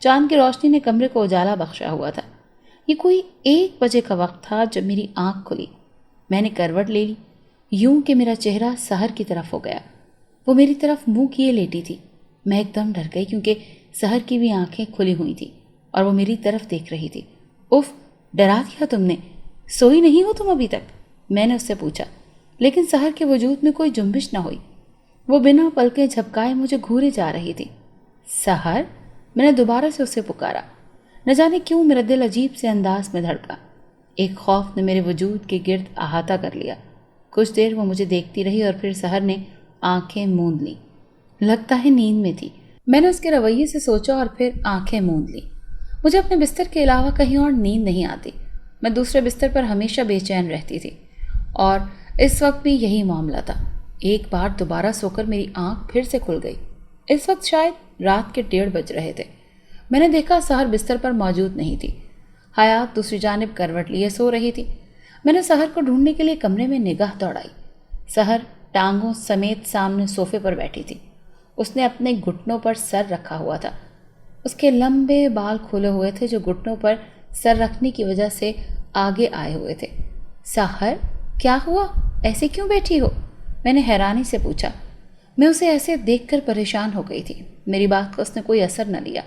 چاند کی روشنی نے کمرے کو اجالا بخشا ہوا تھا۔ یہ کوئی 1 بجے کا وقت تھا جب میری آنکھ کھلی۔ میں نے کروٹ لے لی، یوں کہ میرا چہرہ سحر کی طرف ہو گیا۔ وہ میری طرف منہ کیے لیٹی تھی۔ میں ایک دم ڈر گئی کیونکہ سحر کی بھی آنکھیں کھلی ہوئی تھیں اور وہ میری طرف دیکھ رہی تھی۔ اف، ڈرا دیا تم نے، سوئی نہیں ہو تم ابھی تک؟ میں نے اس سے پوچھا، لیکن سحر کے وجود میں کوئی جنبش نہ ہوئی۔ وہ بنا پلکیں جھپکائے مجھے گھورے جا رہی تھی۔ سحر، میں نے دوبارہ سے اسے پکارا۔ نہ جانے کیوں میرا دل عجیب سے انداز میں دھڑکا۔ ایک خوف نے میرے وجود کے گرد احاطہ کر لیا۔ کچھ دیر وہ مجھے دیکھتی رہی اور پھر سحر نے آنکھیں موند لیں۔ لگتا ہے نیند میں تھی۔ میں نے اس کے رویے سے سوچا اور پھر آنکھیں موند لیں۔ مجھے اپنے بستر کے علاوہ کہیں اور نیند نہیں آتی۔ میں دوسرے بستر پر ہمیشہ بے چین رہتی تھی اور اس وقت بھی یہی معاملہ تھا۔ ایک بار دوبارہ سو کر میری آنکھ پھر سے کھل گئی۔ اس وقت شاید رات کے 1:30 بج رہے تھے۔ میں نے دیکھا سحر بستر پر موجود نہیں تھی۔ حیات دوسری جانب کروٹ لیے سو رہی تھی۔ میں نے سحر کو ڈھونڈنے کے لیے کمرے میں نگاہ دوڑائی۔ سحر ٹانگوں سمیت سامنے صوفے پر بیٹھی تھی۔ اس نے اپنے گھٹنوں پر سر رکھا ہوا تھا۔ اس کے لمبے بال کھلے ہوئے تھے جو گھٹنوں پر سر رکھنے کی وجہ سے آگے آئے ہوئے تھے۔ سحر، کیا ہوا؟ ایسے کیوں بیٹھی ہو؟ میں نے حیرانی سے پوچھا۔ میں اسے ایسے دیکھ کر پریشان ہو گئی تھی۔ میری بات کا اس نے کوئی اثر نہ لیا۔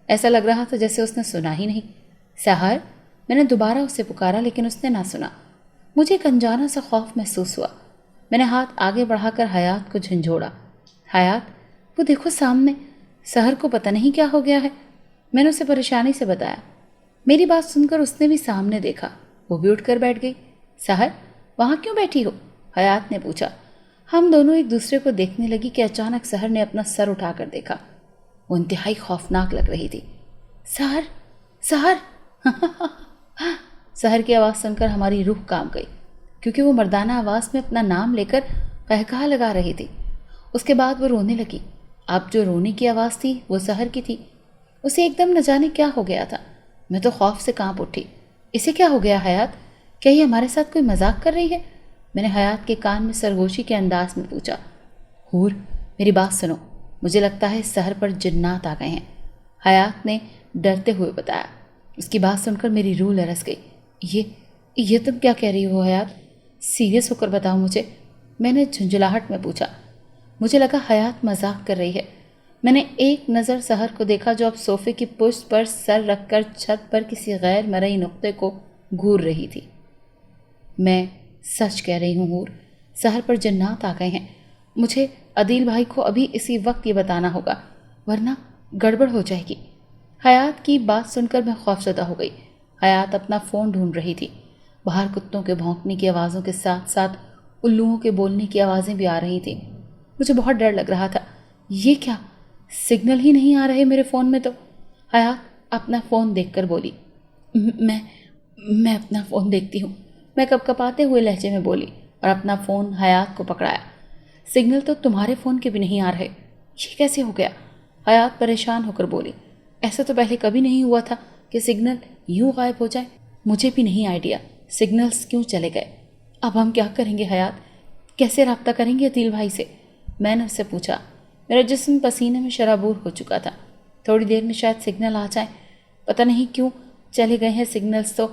ایسا لگ رہا تھا جیسے اس نے سنا ہی نہیں۔ سحر، میں نے دوبارہ اسے پکارا لیکن اس نے نہ سنا۔ مجھے ایک انجانا سا خوف محسوس ہوا۔ میں نے ہاتھ آگے بڑھا کر حیات کو جھنجھوڑا۔ حیات، وہ دیکھو سامنے، سحر کو پتہ نہیں کیا ہو گیا ہے۔ میں نے اسے پریشانی سے بتایا۔ میری بات سن کر اس نے بھی سامنے دیکھا۔ وہ بھی اٹھ کر بیٹھ گئی۔ سحر، وہاں کیوں بیٹھی ہو؟ حیات نے پوچھا۔ ہم دونوں ایک دوسرے کو دیکھنے لگی کہ اچانک سحر نے اپنا سر اٹھا کر دیکھا۔ وہ انتہائی خوفناک لگ رہی تھی۔ سحر، سحر سحر کی آواز سن کر ہماری روح کانپ گئی کیونکہ وہ مردانہ آواز میں اپنا نام لے کر قہقہہ لگا رہی تھی۔ اس کے بعد وہ رونے لگی۔ اب جو رونے کی آواز تھی وہ سحر کی تھی۔ اسے ایک دم نہ جانے کیا ہو گیا تھا۔ میں تو خوف سے کانپ اٹھی۔ اسے کیا ہو گیا حیات؟ کیا یہ ہمارے ساتھ کوئی مذاق کر رہی ہے؟ میں نے حیات کے کان میں سرگوشی کے انداز میں پوچھا۔ حور، میری بات سنو، مجھے لگتا ہے سحر پر جنات آ گئے ہیں، حیات نے ڈرتے ہوئے بتایا۔ اس کی بات سن کر میری روح لرز گئی۔ یہ تم کیا کہہ رہی ہو حیات؟ سیریس ہو کر بتاؤ مجھے، میں نے جھنجھلاہٹ میں پوچھا۔ مجھے لگا حیات مذاق کر رہی ہے۔ میں نے ایک نظر سحر کو دیکھا جو اب صوفے کی پشت پر سر رکھ کر چھت پر کسی غیر مرئی نقطے کو گھور رہی تھی۔ میں سچ کہہ رہی ہوں حور، سحر پر جنات آ گئے ہیں۔ مجھے عدیل بھائی کو ابھی اسی وقت یہ بتانا ہوگا ورنہ گڑبڑ ہو جائے گی۔ حیات کی بات سن کر میں خوفزدہ ہو گئی۔ حیات اپنا فون ڈھونڈ رہی تھی۔ باہر کتوں کے بھونکنے کی آوازوں کے ساتھ ساتھ الوؤں کے بولنے کی آوازیں بھی آ رہی تھیں۔ مجھے بہت ڈر لگ رہا تھا۔ یہ کیا، سگنل ہی نہیں آ رہے میرے فون میں تو۔ حیات اپنا فون دیکھ کر بولی۔ میں اپنا فون دیکھتی ہوں، میں کپکپاتے ہوئے لہجے میں بولی اور اپنا فون حیات کو پکڑایا۔ سگنل تو تمہارے فون کے بھی نہیں آ رہے، یہ کیسے ہو گیا؟ حیات پریشان ہو کر بولی۔ ایسا تو پہلے کبھی نہیں ہوا تھا کہ سگنل یوں غائب ہو جائے۔ مجھے بھی نہیں آئیڈیا سگنلز کیوں چلے گئے۔ اب ہم کیا کریں گے حیات؟ کیسے رابطہ کریں گے عدیل بھائی سے؟ میں نے اس سے پوچھا۔ میرا جسم پسینے میں شرابور ہو چکا تھا۔ تھوڑی دیر میں شاید سگنل آ جائیں۔ پتہ نہیں کیوں چلے گئے ہیں سگنلز تو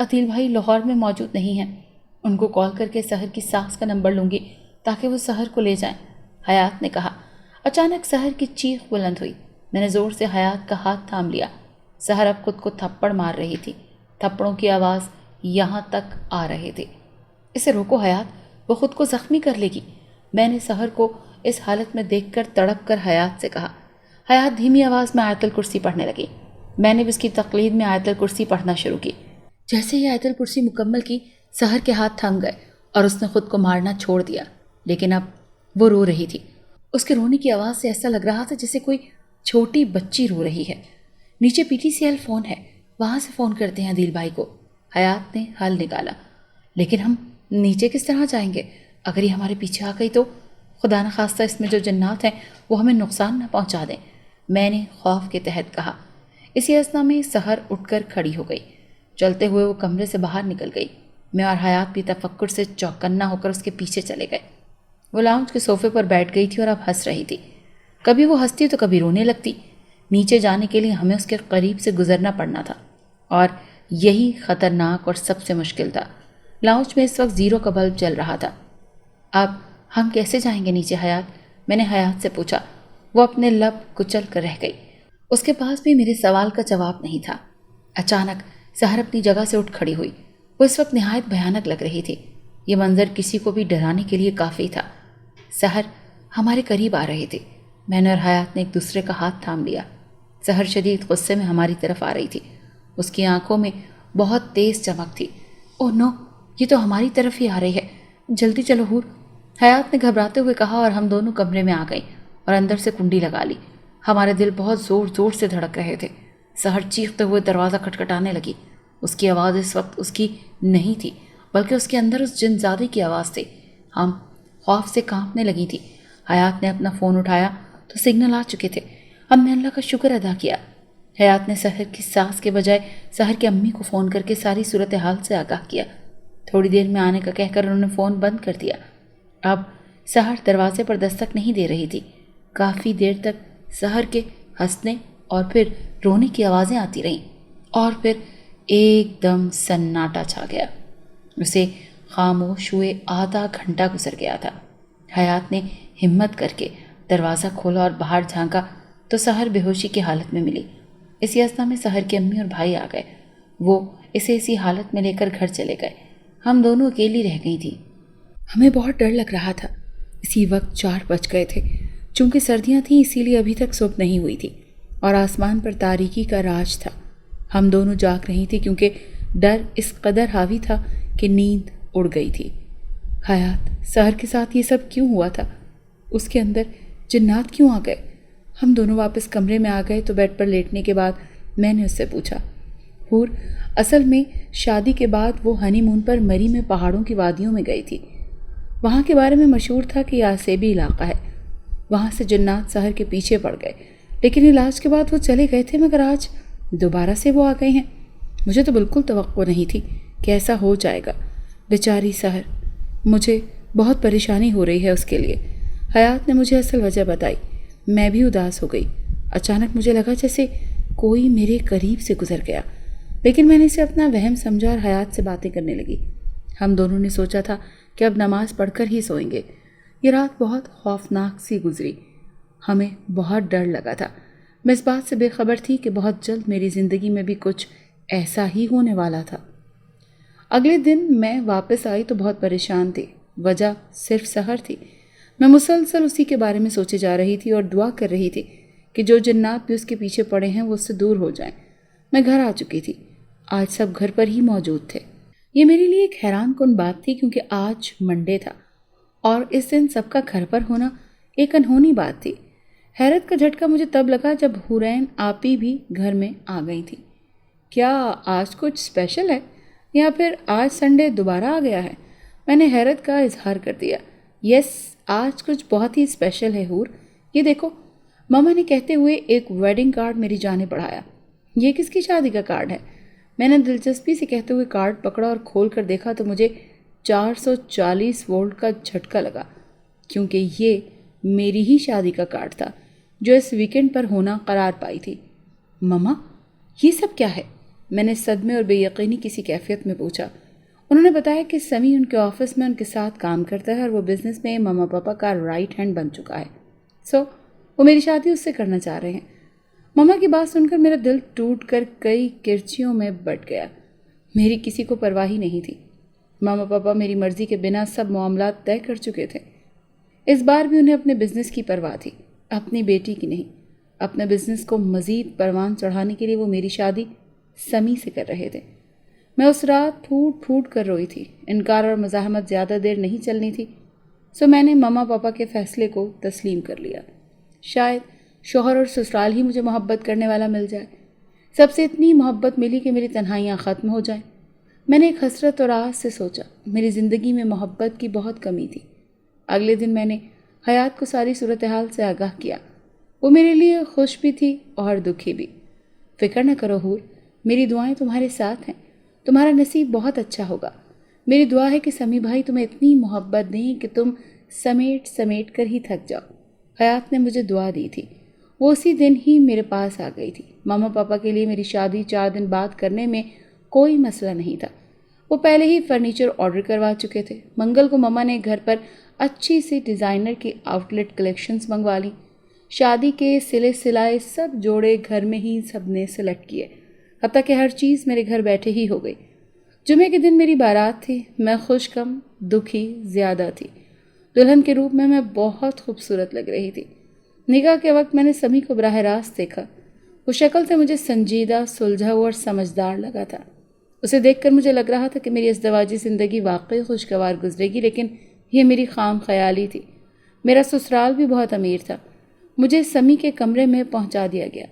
عدیل بھائی لاہور میں موجود نہیں ہیں۔ ان کو کال کر کے سحر کی ساس کا نمبر لوں گی تاکہ وہ سحر کو لے جائیں، حیات نے کہا۔ اچانک سحر کی چیخ بلند ہوئی۔ میں نے زور سے حیات کا ہاتھ تھام لیا۔ سحر اب خود کو تھپڑ مار رہی تھی۔ تھپڑوں کی آواز یہاں تک آ رہی تھی۔ اسے روکو حیات، وہ خود کو زخمی کر لے گی، میں نے سحر کو اس حالت میں دیکھ کر تڑپ کر حیات سے کہا۔ حیات دھیمی آواز میں آیت الکرسی پڑھنے لگی۔ میں نے بھی اس کی تقلید میں آیت الکرسی پڑھنا شروع کی۔ جیسے ہی آیت الکرسی مکمل کی، سحر کے ہاتھ تھم گئے اور اس نے خود کو مارنا چھوڑ دیا، لیکن اب وہ رو رہی تھی۔ اس کے رونے کی آواز سے ایسا لگ رہا تھا جیسے کوئی چھوٹی بچی رو رہی ہے۔ نیچے PTCL فون ہے، وہاں سے فون کرتے ہیں عدیل بھائی کو، حیات نے حل نکالا۔ لیکن ہم نیچے کس طرح جائیں گے؟ اگر یہ ہمارے پیچھے آ گئی تو خدا نخواستہ اس میں جو جنات ہیں وہ ہمیں نقصان نہ پہنچا دیں، میں نے خوف کے تحت کہا۔ اسی اثنا میں سحر اٹھ کر کھڑی ہو گئی۔ چلتے ہوئے وہ کمرے سے باہر نکل گئی۔ میں اور حیات بھی تفکر سے چوکنا ہو کر اس کے پیچھے چلے گئے۔ وہ لاؤنج کے صوفے پر بیٹھ گئی تھی اور اب ہنس رہی تھی۔ کبھی وہ ہنستی تو کبھی رونے لگتی۔ نیچے جانے کے لیے ہمیں اس کے قریب سے گزرنا پڑنا تھا، اور یہی خطرناک اور سب سے مشکل تھا۔ لاؤنج میں اس وقت 0 کا بلب جل رہا تھا۔ اب ہم کیسے جائیں گے نیچے حیات؟ میں نے حیات سے پوچھا۔ وہ اپنے لب کچل کر رہ گئی۔ اس کے پاس بھی میرے سوال کا جواب نہیں تھا۔ اچانک سحر اپنی جگہ سے اٹھ کھڑی ہوئی۔ وہ اس وقت نہایت بھیانک لگ رہی تھی۔ یہ منظر کسی کو بھی ڈرانے کے لیے کافی تھا۔ سحر ہمارے قریب آ رہی تھی۔ میں نے اور حیات نے ایک دوسرے کا ہاتھ تھام لیا۔ سحر شدید غصے میں ہماری طرف آ رہی تھی۔ اس کی آنکھوں میں بہت تیز چمک تھی۔ اوہ نو، یہ تو ہماری طرف ہی آ رہی ہے، جلدی چلو حور، حیات نے گھبراتے ہوئے کہا، اور ہم دونوں کمرے میں آ گئیں اور اندر سے کنڈی لگا لی۔ ہمارے دل بہت زور زور سے دھڑک رہے تھے۔ سحر چیختے ہوئے دروازہ کھٹکھٹانے لگی۔ اس کی آواز اس وقت اس کی نہیں تھی، بلکہ اس کے اندر اس جن زادے کی آواز تھی۔ ہم خوف سے کانپنے لگی تھی۔ حیات نے اپنا فون اٹھایا تو سگنل آ چکے تھے۔ ہم نے اللہ کا شکر ادا کیا۔ حیات نے سحر کی ساس کے بجائے سحر کی امی کو فون کر کے ساری صورتحال سے آگاہ کیا۔ تھوڑی دیر میں آنے کا کہہ کر انہوں نے فون بند کر دیا۔ اب سحر دروازے پر دستک نہیں دے رہی تھی۔ کافی دیر تک سحر کے ہنسنے اور پھر رونے کی آوازیں آتی رہیں، اور پھر ایک دم سناٹا چھا گیا۔ اسے خاموش ہوئے آدھا گھنٹہ گزر گیا تھا۔ حیات نے ہمت کر کے دروازہ کھولا اور باہر جھانکا تو سحر بے ہوشی کی حالت میں ملی۔ اسی اثنا میں سحر کی امی اور بھائی آ گئے۔ وہ اسے اسی حالت میں لے کر گھر چلے گئے۔ ہم دونوں اکیلی رہ گئی تھیں۔ ہمیں بہت ڈر لگ رہا تھا۔ اسی وقت 4 بج گئے تھے۔ چونکہ سردیاں تھیں اسی لیے ابھی تک صبح نہیں ہوئی تھی اور آسمان پر تاریکی کا راج تھا۔ ہم دونوں جاگ رہی تھی کیونکہ ڈر اس قدر حاوی تھا کہ نیند اڑ گئی تھی۔ حیات، سحر کے ساتھ یہ سب کیوں ہوا تھا؟ اس کے اندر جنات کیوں آ گئے؟ ہم دونوں واپس کمرے میں آ گئے تو بیڈ پر لیٹنے کے بعد میں نے اس سے پوچھا، حور، اصل میں شادی کے بعد وہ ہنی مون پر مری میں پہاڑوں کی وادیوں میں گئی تھی۔ وہاں کے بارے میں مشہور تھا کہ یہ آسیبی علاقہ ہے۔ وہاں سے جنات سحر کے پیچھے پڑ گئے، لیکن علاج کے بعد وہ چلے گئے تھے، مگر آج دوبارہ سے وہ آ گئے ہیں۔ مجھے تو بالکل توقع نہیں تھی کہ ایسا ہو جائے گا۔ بیچاری سحر، مجھے بہت پریشانی ہو رہی ہے اس کے لیے۔ حیات نے مجھے اصل وجہ بتائی۔ میں بھی اداس ہو گئی۔ اچانک مجھے لگا جیسے کوئی میرے قریب سے گزر گیا، لیکن میں نے اسے اپنا وہم سمجھا اور حیات سے باتیں کرنے لگی۔ ہم دونوں نے سوچا تھا کہ اب نماز پڑھ کر ہی سوئیں گے۔ یہ رات بہت خوفناک سی گزری۔ ہمیں بہت ڈر لگا تھا۔ میں اس بات سے بے خبر تھی کہ بہت جلد میری زندگی میں بھی کچھ ایسا ہی ہونے والا تھا۔ اگلے دن میں واپس آئی تو بہت پریشان تھی۔ وجہ صرف سحر تھی۔ میں مسلسل اسی کے بارے میں سوچے جا رہی تھی اور دعا کر رہی تھی کہ جو جنات بھی اس کے پیچھے پڑے ہیں وہ اس سے دور ہو جائیں۔ میں گھر آ چکی تھی۔ آج سب گھر پر ہی موجود تھے۔ یہ میرے لیے ایک حیران کن بات تھی کیونکہ آج منڈے تھا اور اس دن سب کا گھر پر ہونا ایک انہونی بات تھی۔ حیرت کا جھٹکا مجھے تب لگا جب حورین آپی بھی گھر میں آ گئی تھی۔ کیا آج کچھ اسپیشل ہے یا پھر آج سنڈے دوبارہ آ گیا ہے؟ میں نے حیرت کا اظہار کر دیا۔ یس، آج کچھ بہت ہی اسپیشل ہے حور، یہ دیکھو۔ ماما نے کہتے ہوئے ایک ویڈنگ کارڈ میری جانب بڑھایا۔ یہ کس کی شادی کا کارڈ ہے؟ میں نے دلچسپی سے کہتے ہوئے کارڈ پکڑا اور کھول کر دیکھا تو مجھے 440 وولٹ کا جھٹکا لگا، کیونکہ یہ میری ہی شادی کا کارڈ تھا جو اس ویکنڈ پر ہونا قرار پائی تھی۔ ماما، یہ سب کیا ہے؟ میں نے صدمے اور بے یقینی کسی کیفیت میں پوچھا۔ انہوں نے بتایا کہ سمی ان کے آفس میں ان کے ساتھ کام کرتا ہے اور وہ بزنس میں ماما پاپا کا رائٹ ہینڈ بن چکا ہے، وہ میری شادی اس سے کرنا چاہ رہے ہیں۔ ماما کی بات سن کر میرا دل ٹوٹ کر کئی کرچیوں میں بٹ گیا۔ میری کسی کو پرواہ ہی نہیں تھی۔ ماما پاپا میری مرضی کے بنا سب معاملات طے کر چکے تھے۔ اس بار بھی انہیں اپنے بزنس کی پرواہ تھی، اپنی بیٹی کی نہیں۔ اپنے بزنس کو مزید پروان چڑھانے کے لیے وہ میری شادی سمی سے کر رہے تھے۔ میں اس رات پھوٹ پھوٹ کر روئی تھی۔ انکار اور مزاحمت زیادہ دیر نہیں چلنی تھی، میں نے ماما پاپا کے فیصلے کو تسلیم کر لیا۔ شاید شوہر اور سسرال ہی مجھے محبت کرنے والا مل جائے۔ سب سے اتنی محبت ملی کہ میری تنہائیاں ختم ہو جائیں۔ میں نے ایک حسرت اور آس سے سوچا، میری زندگی میں محبت کی بہت کمی تھی۔ اگلے دن میں نے حیات کو ساری صورتحال سے آگاہ کیا۔ وہ میرے لیے خوش بھی تھی اور دکھی بھی۔ فکر نہ کرو حور، میری دعائیں تمہارے ساتھ ہیں، تمہارا نصیب بہت اچھا ہوگا۔ میری دعا ہے کہ سمی بھائی تمہیں اتنی محبت دیں کہ تم سمیٹ سمیٹ کر ہی تھک جاؤ۔ حیات نے مجھے دعا دی تھی۔ وہ اسی دن ہی میرے پاس آ گئی تھی۔ ماما پاپا کے لیے میری شادی 4 دن بعد کرنے میں کوئی مسئلہ نہیں تھا۔ وہ پہلے ہی فرنیچر آرڈر کروا چکے تھے۔ منگل کو ماما نے گھر پر اچھی سی ڈیزائنر کی آؤٹ لیٹ کلیکشنز منگوا لیں۔ شادی کے سلے سلائے سب جوڑے گھر میں ہی سب نے سلیکٹ کیے، حتیٰ کہ ہر چیز میرے گھر بیٹھے ہی ہو گئی۔ جمعے کے دن میری بارات تھی۔ میں خوش کم دکھی زیادہ تھی۔ دلہن کے روپ میں بہت خوبصورت لگ رہی تھی۔ نکاح کے وقت میں نے سمی کو براہ راست دیکھا۔ وہ شکل سے مجھے سنجیدہ، سلجھا ہوا اور سمجھدار لگا تھا۔ اسے دیکھ کر مجھے لگ رہا تھا کہ میری ازدواجی زندگی واقعی خوشگوار گزرے گی، لیکن یہ میری خام خیالی تھی۔ میرا سسرال بھی بہت امیر تھا۔ مجھے سمی کے کمرے میں پہنچا دیا گیا۔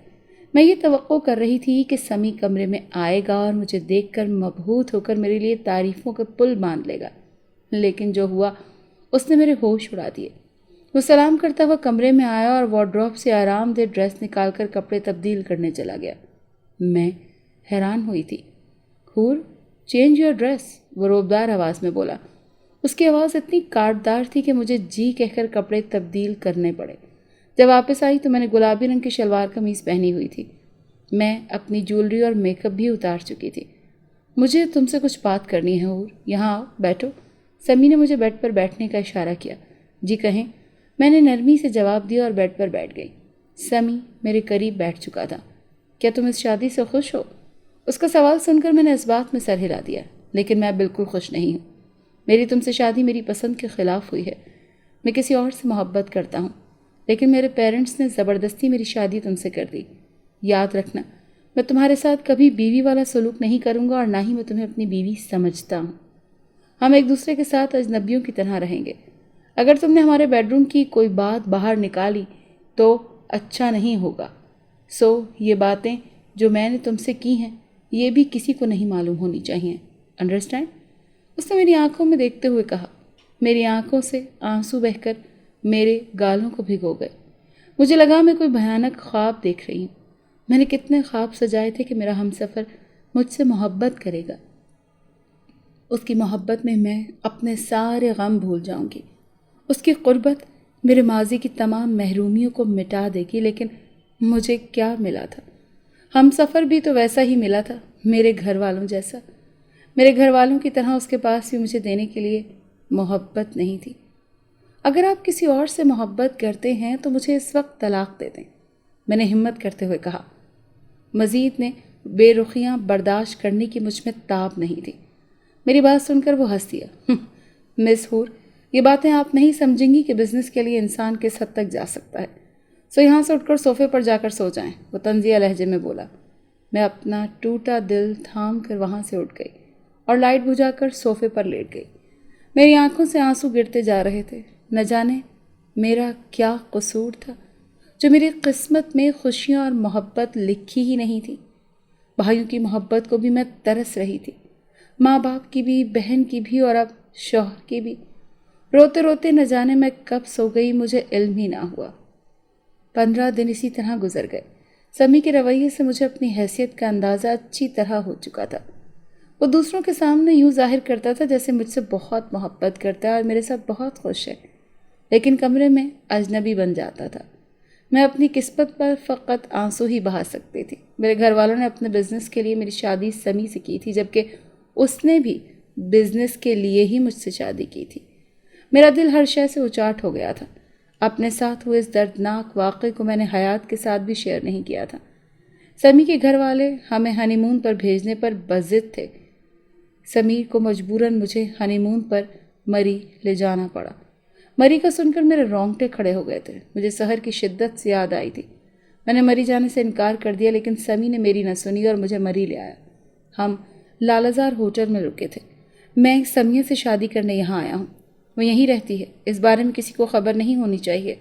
میں یہ توقع کر رہی تھی کہ سمی کمرے میں آئے گا اور مجھے دیکھ کر مبہوت ہو کر میرے لیے تعریفوں کے پل باندھ لے گا، لیکن جو ہوا اس نے میرے ہوش اڑا دیے۔ وہ سلام کرتا ہوا کمرے میں آیا اور وارڈروب سے آرام دہ ڈریس نکال کر کپڑے تبدیل کرنے چلا گیا۔ میں حیران ہوئی تھی۔ حور، چینج یور ڈریس، وہ روبدار آواز میں بولا۔ اس کی آواز اتنی کاٹدار تھی کہ مجھے جی کہہ کر کپڑے تبدیل کرنے پڑے۔ جب واپس آئی تو میں نے گلابی رنگ کی شلوار قمیض پہنی ہوئی تھی۔ میں اپنی جیولری اور میک اپ بھی اتار چکی تھی۔ مجھے تم سے کچھ بات کرنی ہے حور، یہاں آؤ، بیٹھو۔ سمی نے مجھے بیڈ پر بیٹھنے کا اشارہ کیا۔ جی کہیں، میں نے نرمی سے جواب دیا اور بیڈ پر بیٹھ گئی۔ سمی میرے قریب بیٹھ چکا تھا۔ کیا تم اس شادی سے خوش ہو؟ اس کا سوال سن کر میں نے اس بات میں سر ہلا دیا، لیکن میں بالکل خوش نہیں ہوں۔ میری تم سے شادی میری پسند کے خلاف ہوئی ہے۔ میں کسی اور سے محبت کرتا ہوں، لیکن میرے پیرنٹس نے زبردستی میری شادی تم سے کر دی۔ یاد رکھنا، میں تمہارے ساتھ کبھی بیوی والا سلوک نہیں کروں گا اور نہ ہی میں تمہیں اپنی بیوی سمجھتا ہوں۔ ہم ایک دوسرے کے ساتھ اجنبیوں کی طرح رہیں گے۔ اگر تم نے ہمارے بیڈ روم کی کوئی بات باہر نکالی تو اچھا نہیں ہوگا۔ یہ باتیں جو میں نے تم سے کی ہیں یہ بھی کسی کو نہیں معلوم ہونی چاہیے، انڈرسٹینڈ؟ اس نے میری آنکھوں میں دیکھتے ہوئے کہا۔ میری آنکھوں سے آنسو بہہ کر میرے گالوں کو بھگو گئے۔ مجھے لگا میں کوئی بھیانک خواب دیکھ رہی ہوں۔ میں نے کتنے خواب سجائے تھے کہ میرا ہمسفر مجھ سے محبت کرے گا۔ اس کی محبت میں اپنے سارے غم بھول جاؤں گی۔ اس کی قربت میرے ماضی کی تمام محرومیوں کو مٹا دے گی، لیکن مجھے کیا ملا تھا؟ ہمسفر بھی تو ویسا ہی ملا تھا، میرے گھر والوں جیسا۔ میرے گھر والوں کی طرح اس کے پاس بھی مجھے دینے کے لیے محبت نہیں تھی۔ اگر آپ کسی اور سے محبت کرتے ہیں تو مجھے اس وقت طلاق دے دیں، میں نے ہمت کرتے ہوئے کہا۔ مزید نے بے رخیاں برداشت کرنے کی مجھ میں تاب نہیں تھی۔ میری بات سن کر وہ ہنس دیا۔ مس حور، یہ باتیں آپ نہیں سمجھیں گی کہ بزنس کے لیے انسان کس حد تک جا سکتا ہے۔ یہاں سے اٹھ کر صوفے پر جا کر سو جائیں، وہ طنزیہ لہجے میں بولا۔ میں اپنا ٹوٹا دل تھام کر وہاں سے اٹھ گئی اور لائٹ بجھا کر صوفے پر لیٹ گئی۔ میری آنکھوں سے آنسو گرتے جا رہے تھے۔ نہ جانے میرا کیا قصور تھا جو میری قسمت میں خوشیاں اور محبت لکھی ہی نہیں تھی۔ بھائیوں کی محبت کو بھی میں ترس رہی تھی، ماں باپ کی بھی، بہن کی بھی، اور اب شوہر کی بھی۔ روتے روتے نہ جانے میں کب سو گئی مجھے علم ہی نہ ہوا۔ 15 دن اسی طرح گزر گئے۔ سمی کے رویے سے مجھے اپنی حیثیت کا اندازہ اچھی طرح ہو چکا تھا۔ وہ دوسروں کے سامنے یوں ظاہر کرتا تھا جیسے مجھ سے بہت محبت کرتا ہے اور میرے ساتھ بہت خوش ہے، لیکن کمرے میں اجنبی بن جاتا تھا۔ میں اپنی قسمت پر فقط آنسو ہی بہا سکتی تھی۔ میرے گھر والوں نے اپنے بزنس کے لیے میری شادی سمی سے کی تھی، جبکہ اس نے بھی بزنس کے لیے ہی مجھ سے شادی کی تھی۔ میرا دل ہر شے سے اچاٹ ہو گیا تھا۔ اپنے ساتھ ہوئے اس دردناک واقعے کو میں نے حیات کے ساتھ بھی شیئر نہیں کیا تھا۔ سمی کے گھر والے ہمیں ہنی مون پر بھیجنے پر بضد تھے۔ سمیر کو مجبوراً مجھے ہنی مون پر مری لے جانا پڑا۔ مری کا سن کر میرے رونگٹے کھڑے ہو گئے تھے۔ مجھے سحر کی شدت سے یاد آئی تھی۔ میں نے مری جانے سے انکار کر دیا، لیکن سمی نے میری نہ سنی اور مجھے مری لے آیا۔ ہم لالازار ہوٹل میں رکے تھے۔ میں سمیہ سے شادی کرنے یہاں آیا ہوں۔ وہ یہیں رہتی ہے، اس بارے میں کسی کو خبر نہیں ہونی چاہیے۔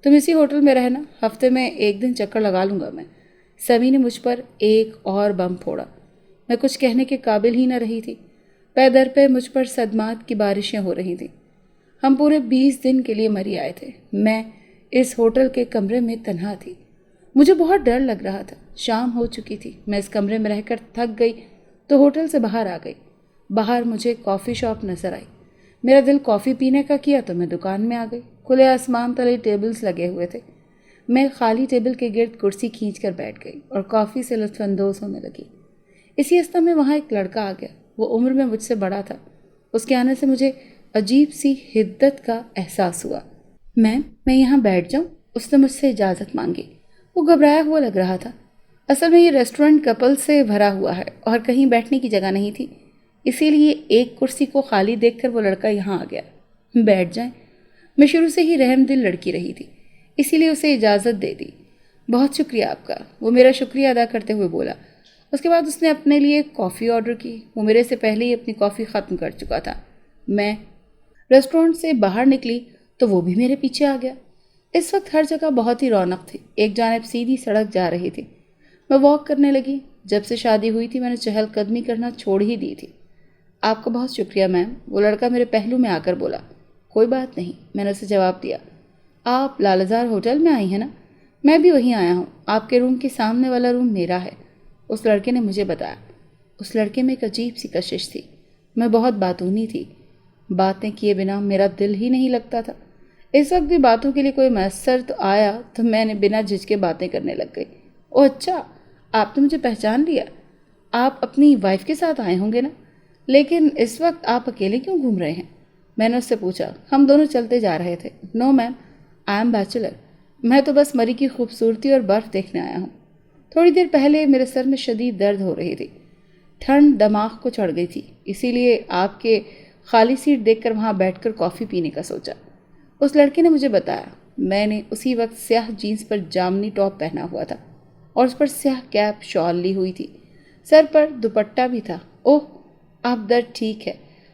تم اسی ہوٹل میں رہنا، ہفتے میں 1 دن چکر لگا لوں گا میں۔ سمی نے مجھ پر ایک اور بم پھوڑا۔ میں کچھ کہنے کے قابل ہی نہ رہی تھی۔ پے در پہ مجھ پر صدمات کی بارشیں ہو رہی تھیں۔ ہم پورے 20 دن کے لیے مری آئے تھے۔ میں اس ہوٹل کے کمرے میں تنہا تھی۔ مجھے بہت ڈر لگ رہا تھا۔ شام ہو چکی تھی۔ میں اس کمرے میں رہ کر تھک گئی تو ہوٹل سے باہر آ گئی۔ باہر مجھے کافی شاپ نظر آئی۔ میرا دل کافی پینے کا کیا تو میں دکان میں آ گئی۔ کھلے آسمان تلے ٹیبلز لگے ہوئے تھے۔ میں خالی ٹیبل کے گرد کرسی کھینچ کر بیٹھ گئی اور کافی سے لطف اندوز ہونے لگی۔ اسی ہفتہ میں وہاں ایک لڑکا آ گیا۔ وہ عمر میں مجھ سے بڑا تھا۔ اس کے آنے سے مجھے عجیب سی حدت کا احساس ہوا۔ میم، میں یہاں بیٹھ جاؤں؟ اس نے مجھ سے اجازت مانگی۔ وہ گھبرایا ہوا لگ رہا تھا۔ اصل میں یہ ریسٹورنٹ کپل سے بھرا ہوا ہے اور کہیں بیٹھنے کی جگہ نہیں تھی، اسی لیے ایک کرسی کو خالی دیکھ کر وہ لڑکا یہاں آ گیا۔ بیٹھ جائیں۔ میں شروع سے ہی رحم دل لڑکی رہی تھی، اسی لیے اسے اجازت دے دی۔ بہت شکریہ آپ کا، وہ میرا شکریہ ادا کرتے ہوئے بولا۔ اس کے بعد اس نے اپنے لیے کافی آرڈر کی۔ وہ میرے سے پہلے ہی اپنی کافی ختم کر چکا تھا۔ میں ریسٹورنٹ سے باہر نکلی تو وہ بھی میرے پیچھے آ گیا۔ اس وقت ہر جگہ بہت ہی رونق تھی، ایک جانب سیدھی سڑک جا رہی تھی۔ میں واک کرنے لگی۔ جب سے شادی ہوئی تھی میں نے چہل قدمی کرنا چھوڑ ہی دی تھی۔ آپ کا بہت شکریہ میم، وہ لڑکا میرے پہلو میں آ کر بولا۔ کوئی بات نہیں، میں نے اسے جواب دیا۔ آپ لالزار ہوٹل میں آئی ہیں نا؟ میں بھی وہیں آیا ہوں، آپ کے روم کے سامنے والا روم میرا ہے، اس لڑکے نے مجھے بتایا۔ اس لڑکے میں ایک عجیب سی کشش تھی۔ میں بہت باتونی تھی، باتیں کیے بنا میرا دل ہی نہیں لگتا تھا۔ اس وقت بھی باتوں کے لیے کوئی میسر تو آیا تو میں نے بنا جھجکے باتیں کرنے لگ گئی۔ اوہ اچھا، آپ نے مجھے پہچان لیا۔ آپ اپنی وائف کے ساتھ آئے ہوں گے نا؟ لیکن اس وقت آپ اکیلے کیوں گھوم رہے ہیں؟ میں نے اس سے پوچھا۔ ہم دونوں چلتے جا رہے تھے۔ نو میم، آئی ایم بیچلر، میں تو بس مری کی خوبصورتی اور برف دیکھنے آیا ہوں۔ تھوڑی دیر پہلے میرے سر میں شدید درد ہو رہی تھی، ٹھنڈ دماغ کو چڑھ گئی تھی، اسی لیے آپ کے خالی سیٹ دیکھ کر وہاں بیٹھ کر کافی پینے کا سوچا، اس لڑکے نے مجھے بتایا۔ میں نے اسی وقت سیاہ جینس پر جامنی ٹاپ پہنا ہوا تھا اور اس پر سیاہ کیپ شال لی ہوئی تھی، سر پر دوپٹہ بھی تھا۔ اوہ، آپ درد ٹھیک ہے؟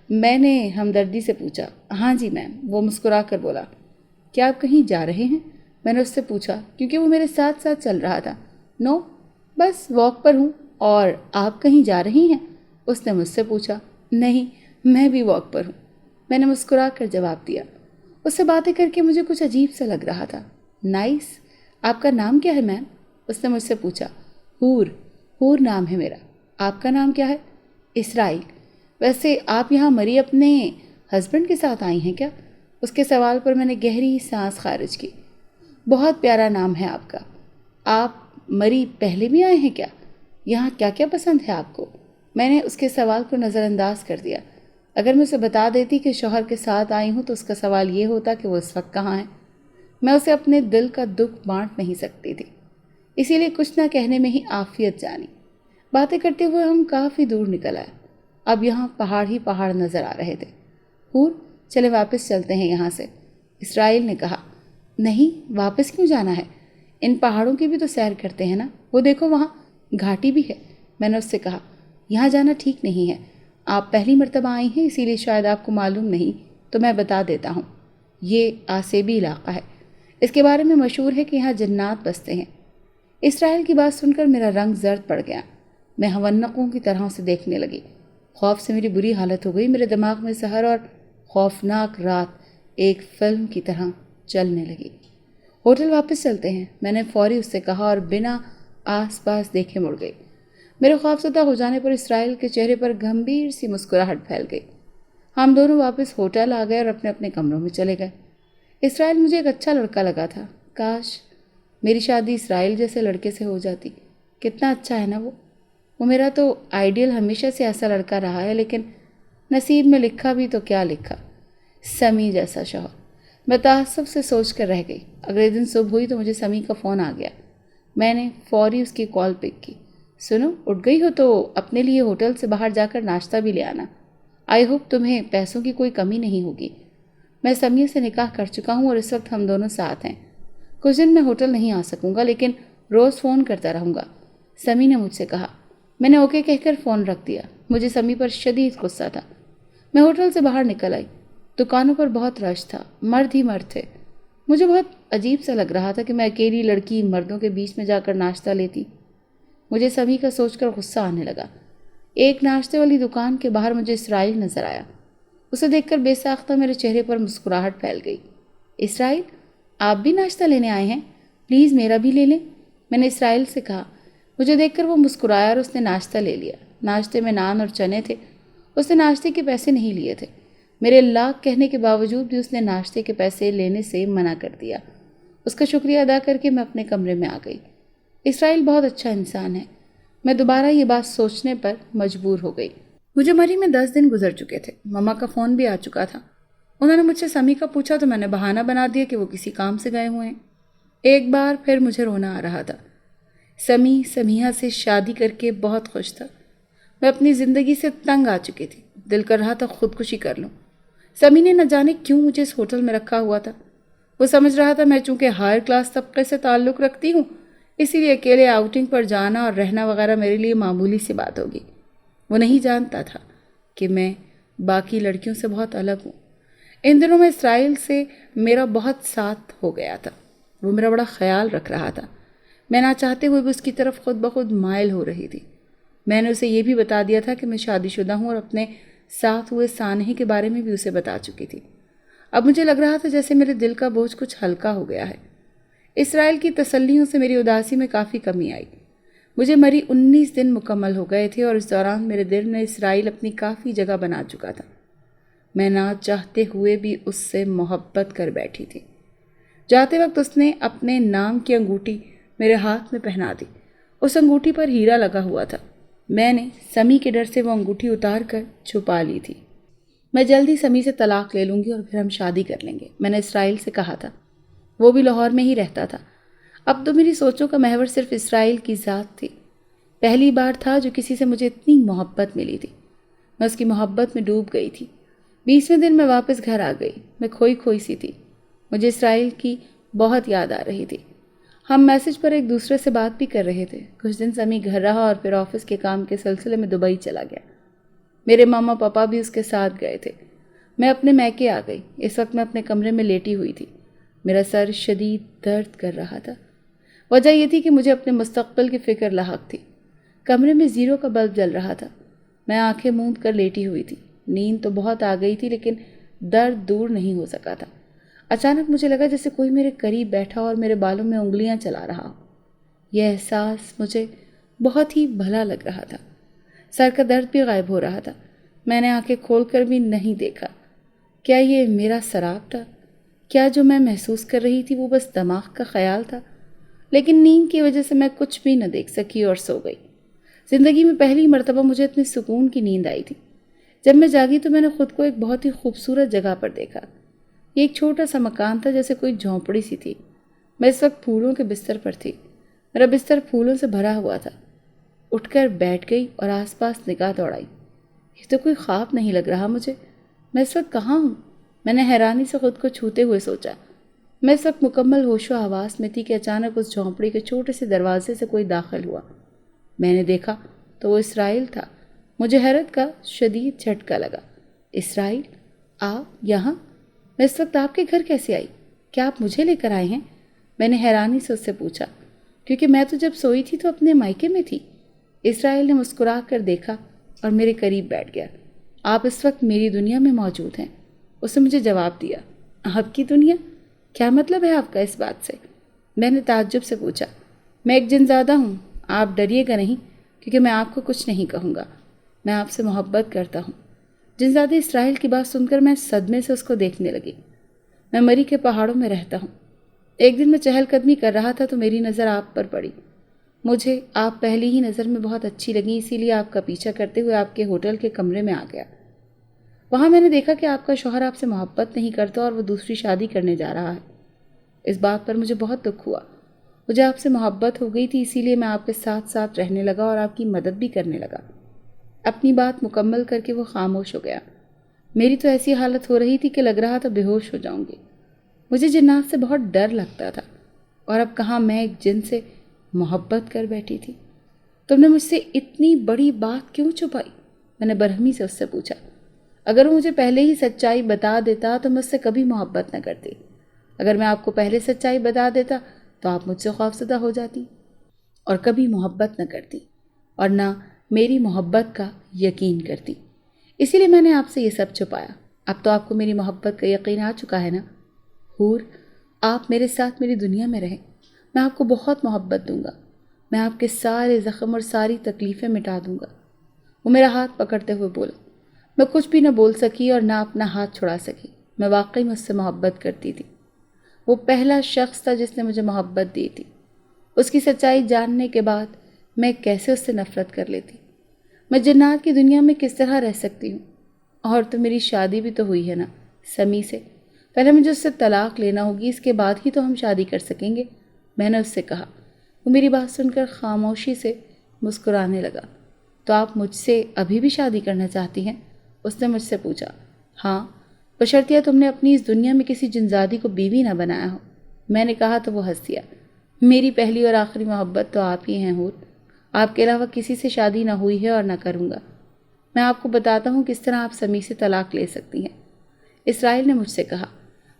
میں نے ہمدردی سے پوچھا۔ ہاں جی میم، وہ مسکرا کر بولا۔ کیا آپ کہیں جا رہے ہیں؟ میں نے اس سے پوچھا کیونکہ وہ میرے ساتھ ساتھ چل رہا تھا۔ نو، بس واک پر ہوں۔ اور آپ کہیں جا رہی ہیں؟ اس نے مجھ سے پوچھا۔ نہیں، میں بھی واک پر ہوں، میں نے مسکرا کر جواب دیا۔ اس سے باتیں کر کے مجھے کچھ عجیب سا لگ رہا تھا۔ نائس، آپ کا نام کیا ہے میم؟ اس نے مجھ سے پوچھا۔ ہور نام ہے میرا۔ آپ کا نام کیا ہے؟ اسرائیل۔ ویسے آپ یہاں مری اپنے ہسبینڈ کے ساتھ آئی ہیں کیا؟ اس کے سوال پر میں نے گہری سانس خارج کی۔ بہت پیارا نام ہے آپ کا۔ آپ مری پہلے بھی آئے ہیں کیا؟ یہاں کیا کیا پسند ہے آپ کو؟ میں نے اس کے سوال کو نظر انداز کر دیا۔ اگر میں اسے بتا دیتی کہ شوہر کے ساتھ آئی ہوں تو اس کا سوال یہ ہوتا کہ وہ اس وقت کہاں ہیں۔ میں اسے اپنے دل کا دکھ بانٹ نہیں سکتی تھی، اسی لیے کچھ نہ کہنے میں ہی عافیت جانی۔ باتیں کرتے ہوئے ہم کافی دور نکل آئے۔ اب یہاں پہاڑ ہی پہاڑ نظر آ رہے تھے۔ چلے واپس چلتے ہیں یہاں سے، اسرائیل نے کہا۔ نہیں، واپس کیوں جانا ہے؟ ان پہاڑوں کی بھی تو سیر کرتے ہیں نا، وہ دیکھو وہاں گھاٹی بھی ہے۔ میں نے اس سے کہا، یہاں جانا ٹھیک نہیں ہے، آپ پہلی مرتبہ آئی ہیں اسی لیے شاید آپ کو معلوم نہیں، تو میں بتا دیتا ہوں، یہ آسیبی علاقہ ہے، اس کے بارے میں مشہور ہے کہ یہاں جنات بستے ہیں۔ اسرائیل کی بات سن کر میرا رنگ زرد پڑ گیا۔ میں ہونقوں کی طرح اسے دیکھنے لگی۔ خوف سے میری بری حالت ہو گئی۔ میرے دماغ میں سحر اور خوفناک رات ایک فلم کی طرح چلنے لگی۔ ہوٹل واپس چلتے ہیں، میں نے فوری اس سے کہا اور بنا آس پاس دیکھے مڑ گئی۔ میرے خوفزدہ ہو جانے پر اسرائیل کے چہرے پر گمبھیر سی مسکراہٹ پھیل گئی۔ ہم دونوں واپس ہوٹل آ گئے اور اپنے اپنے کمروں میں چلے گئے۔ اسرائیل مجھے ایک اچھا لڑکا لگا تھا، کاش میری شادی اسرائیل جیسے لڑکے سے ہو جاتی۔ کتنا اچھا ہے نا وہ میرا تو آئیڈیل ہمیشہ سے ایسا لڑکا رہا ہے، لیکن نصیب میں لکھا بھی تو کیا لکھا، سمی جیسا شوہر۔ میں تعصب سے سوچ کر رہ گئی۔ اگلے دن صبح ہوئی تو مجھے سمی کا فون آ گیا۔ میں نے فوری اس کی کال پک کی۔ سنو، اٹھ گئی ہو تو اپنے لیے ہوٹل سے باہر جا کر ناشتہ بھی لے آنا۔ آئی ہوپ تمہیں پیسوں کی کوئی کمی نہیں ہوگی۔ میں سمیع سے نکاح کر چکا ہوں اور اس وقت ہم دونوں ساتھ ہیں۔ کچھ دن میں ہوٹل نہیں آ سکوں گا، لیکن روز فون کرتا رہوں گا، سمیع نے مجھ سے کہا۔ میں نے اوکے کہہ کر فون رکھ دیا۔ مجھے سمیع پر شدید غصہ تھا۔ میں ہوٹل سے باہر نکل آئی۔ دکانوں پر بہت رش تھا، مرد ہی مرد تھے۔ مجھے بہت عجیب سا لگ رہا تھا کہ میں اکیلی لڑکی مردوں کے بیچ میں جا کر ناشتہ لیتی۔ مجھے سمیع کا سوچ کر غصہ آنے لگا۔ ایک ناشتے والی دکان کے باہر مجھے اسرائیل نظر آیا۔ اسے دیکھ کر بے ساختہ میرے چہرے پر مسکراہٹ پھیل گئی۔ اسرائیل، آپ بھی ناشتہ لینے آئے ہیں؟ پلیز میرا بھی لے لیں، میں نے اسرائیل سے کہا۔ مجھے دیکھ کر وہ مسکرایا اور اس نے ناشتہ لے لیا۔ ناشتے میں نان اور چنے تھے۔ اس نے ناشتے کے پیسے نہیں لیے تھے۔ میرے لاکھ کہنے کے باوجود بھی اس نے ناشتے کے پیسے لینے سے منع کر دیا۔ اس کا شکریہ ادا کر کے میں اپنے کمرے میں آ گئی۔ اسرائیل بہت اچھا انسان ہے۔ میں دوبارہ یہ بات سوچنے پر مجبور ہو گئی۔ مجھے مری میں 10 دن گزر چکے تھے، ماما کا فون بھی آ چکا تھا۔ انہوں نے مجھ سے سمی کا پوچھا تو میں نے بہانہ بنا دیا کہ وہ کسی کام سے گئے ہوئے ہیں۔ ایک بار پھر مجھے رونا آ رہا تھا۔ سمی سمیحہ سے شادی کر کے بہت خوش تھا۔ میں اپنی زندگی سے تنگ آ چکی تھی، دل کر رہا تھا خودکشی کر لوں۔ سمی نے نہ جانے کیوں مجھے اس ہوٹل میں رکھا ہوا تھا۔ وہ سمجھ رہا تھا میں چونکہ ہائر کلاس طبقے سے تعلق رکھتی ہوں، اسی لیے اکیلے آؤٹنگ پر جانا اور رہنا وغیرہ میرے لیے معمولی سی بات ہوگی۔ وہ نہیں جانتا تھا کہ میں باقی لڑکیوں سے بہت الگ ہوں۔ ان دنوں میں اسرائیل سے میرا بہت ساتھ ہو گیا تھا۔ وہ میرا بڑا خیال رکھ رہا تھا۔ میں نہ چاہتے ہوئے بھی اس کی طرف خود بخود مائل ہو رہی تھی۔ میں نے اسے یہ بھی بتا دیا تھا کہ میں شادی شدہ ہوں اور اپنے ساتھ ہوئے سانحے کے بارے میں بھی اسے بتا چکی تھی۔ اب مجھے لگ رہا تھا جیسے میرے دل کا بوجھ کچھ ہلکا ہو گیا ہے۔ اسرائیل کی تسلیوں سے میری اداسی میں کافی کمی آئی۔ مجھے مری 19 دن مکمل ہو گئے تھے اور اس دوران میرے دل میں اسرائیل اپنی کافی جگہ بنا چکا تھا۔ میں نہ چاہتے ہوئے بھی اس سے محبت کر بیٹھی تھی۔ جاتے وقت اس نے اپنے نام کی انگوٹھی میرے ہاتھ میں پہنا دی۔ اس انگوٹھی پر ہیرا لگا ہوا تھا۔ میں نے سمی کے ڈر سے وہ انگوٹھی اتار کر چھپا لی تھی۔ میں جلدی سمی سے طلاق لے لوں گی اور پھر ہم شادی کر لیں گے، میں نے اسرائیل سے کہا تھا۔ وہ بھی لاہور میں ہی رہتا تھا۔ اب تو میری سوچوں کا محور صرف اسرائیل کی ذات تھی۔ پہلی بار تھا جو کسی سے مجھے اتنی محبت ملی تھی۔ میں اس کی محبت میں ڈوب گئی تھی۔ 20ویں دن میں واپس گھر آ گئی۔ میں کھوئی کھوئی سی تھی۔ مجھے اسرائیل کی بہت یاد آ رہی تھی۔ ہم میسج پر ایک دوسرے سے بات بھی کر رہے تھے۔ کچھ دن سمی گھر رہا اور پھر آفس کے کام کے سلسلے میں دبئی چلا گیا۔ میرے ماما پاپا بھی اس کے ساتھ گئے تھے۔ میں اپنے میکے آ گئی۔ اس وقت میں اپنے کمرے میں لیٹی ہوئی تھی۔ میرا سر شدید درد کر رہا تھا۔ وجہ یہ تھی کہ مجھے اپنے مستقبل کی فکر لاحق تھی۔ کمرے میں 0 کا بلب جل رہا تھا۔ میں آنکھیں موند کر لیٹی ہوئی تھی۔ نیند تو بہت آ گئی تھی لیکن درد دور نہیں ہو سکا تھا۔ اچانک مجھے لگا جیسے کوئی میرے قریب بیٹھا اور میرے بالوں میں انگلیاں چلا رہا ہو۔ یہ احساس مجھے بہت ہی بھلا لگ رہا تھا۔ سر کا درد بھی غائب ہو رہا تھا۔ میں نے آنکھیں کھول کر بھی نہیں دیکھا۔ کیا یہ میرا سراب تھا؟ کیا جو میں محسوس کر رہی تھی وہ بس دماغ کا خیال تھا؟ لیکن نیند کی وجہ سے میں کچھ بھی نہ دیکھ سکی اور سو گئی۔ زندگی میں پہلی مرتبہ مجھے اتنے سکون کی نیند آئی تھی۔ جب میں جاگی تو میں نے خود کو ایک بہت ہی خوبصورت جگہ پر دیکھا۔ یہ ایک چھوٹا سا مکان تھا، جیسے کوئی جھونپڑی سی تھی۔ میں اس وقت پھولوں کے بستر پر تھی۔ میرا بستر پھولوں سے بھرا ہوا تھا۔ اٹھ کر بیٹھ گئی اور آس پاس نگاہ دوڑائی۔ یہ تو کوئی خواب نہیں لگ رہا مجھے۔ میں اس وقت کہاں ہوں؟ میں نے حیرانی سے خود کو چھوتے ہوئے سوچا۔ میں اس وقت مکمل ہوش و حواس میں تھی کہ اچانک اس جھونپڑی کے چھوٹے سے دروازے سے کوئی داخل ہوا۔ میں نے دیکھا تو وہ اسرائیل تھا۔ مجھے حیرت کا شدید جھٹکا لگا۔ اسرائیل، آپ یہاں؟ میں اس وقت آپ کے گھر کیسے آئی؟ کیا آپ مجھے لے کر آئے ہیں؟ میں نے حیرانی سے اس سے پوچھا، کیونکہ میں تو جب سوئی تھی تو اپنے مائکے میں تھی۔ اسرائیل نے مسکرا کر دیکھا اور میرے قریب بیٹھ گیا۔ آپ اس وقت میری دنیا میں موجود ہیں، اس نے مجھے جواب دیا۔ آپ کی دنیا؟ کیا مطلب ہے آپ کا اس بات سے؟ میں نے تعجب سے پوچھا۔ میں ایک جن زادہ ہوں، آپ ڈریے گا نہیں، کیونکہ میں آپ کو کچھ نہیں کہوں گا۔ میں آپ سے محبت کرتا ہوں۔ جنزادی اسرائیل کی بات سن کر میں صدمے سے اس کو دیکھنے لگی۔ میں مری کے پہاڑوں میں رہتا ہوں۔ ایک دن میں چہل قدمی کر رہا تھا تو میری نظر آپ پر پڑی۔ مجھے آپ پہلی ہی نظر میں بہت اچھی لگیں، اسی لیے آپ کا پیچھا کرتے ہوئے آپ کے ہوٹل کے کمرے میں آ گیا۔ وہاں میں نے دیکھا کہ آپ کا شوہر آپ سے محبت نہیں کرتا اور وہ دوسری شادی کرنے جا رہا ہے۔ اس بات پر مجھے بہت دکھ ہوا۔ مجھے آپ سے محبت ہو گئی تھی، اسی لیے میں آپ کے ساتھ ساتھ رہنے لگا اور آپ کی مدد بھی کرنے لگا۔ اپنی بات مکمل کر کے وہ خاموش ہو گیا۔ میری تو ایسی حالت ہو رہی تھی کہ لگ رہا تھا بے ہوش ہو جاؤں گی۔ مجھے جنات سے بہت ڈر لگتا تھا، اور اب کہاں میں ایک جن سے محبت کر بیٹھی تھی۔ تم نے مجھ سے اتنی بڑی بات کیوں چھپائی؟ میں نے برہمی سے اس سے پوچھا۔ اگر وہ مجھے پہلے ہی سچائی بتا دیتا تو مجھ سے کبھی محبت نہ کرتی۔ اگر میں آپ کو پہلے سچائی بتا دیتا تو آپ مجھ سے خوفزدہ ہو جاتی اور کبھی محبت نہ کرتی، اور نہ میری محبت کا یقین کرتی۔ اسی لیے میں نے آپ سے یہ سب چھپایا۔ اب تو آپ کو میری محبت کا یقین آ چکا ہے نا؟ حور، آپ میرے ساتھ میری دنیا میں رہیں۔ میں آپ کو بہت محبت دوں گا۔ میں آپ کے سارے زخم اور ساری تکلیفیں مٹا دوں گا۔ وہ میرا ہاتھ پکڑتے ہوئے بولا۔ میں کچھ بھی نہ بول سکی اور نہ اپنا ہاتھ چھڑا سکی۔ میں واقعی مجھ سے محبت کرتی تھی۔ وہ پہلا شخص تھا جس نے مجھے محبت دی تھی۔ اس کی سچائی جاننے کے بعد میں کیسے اس سے نفرت کر لیتی؟ میں جنات کی دنیا میں کس طرح رہ سکتی ہوں؟ اور تو میری شادی بھی تو ہوئی ہے نا سمی سے۔ پہلے مجھے اس سے طلاق لینا ہوگی، اس کے بعد ہی تو ہم شادی کر سکیں گے، میں نے اس سے کہا۔ وہ میری بات سن کر خاموشی سے مسکرانے لگا۔ تو آپ مجھ سے ابھی بھی شادی کرنا چاہتی ہیں؟ اس نے مجھ سے پوچھا۔ ہاں، بشرطیہ تم نے اپنی اس دنیا میں کسی جنزادی کو بیوی نہ بنایا ہو، میں نے کہا تو وہ ہنس دیا۔ میری پہلی اور آخری محبت تو آپ ہی ہیں حور، آپ کے علاوہ کسی سے شادی نہ ہوئی ہے اور نہ کروں گا۔ میں آپ کو بتاتا ہوں کس طرح آپ سمی سے طلاق لے سکتی ہیں، اسرائیل نے مجھ سے کہا۔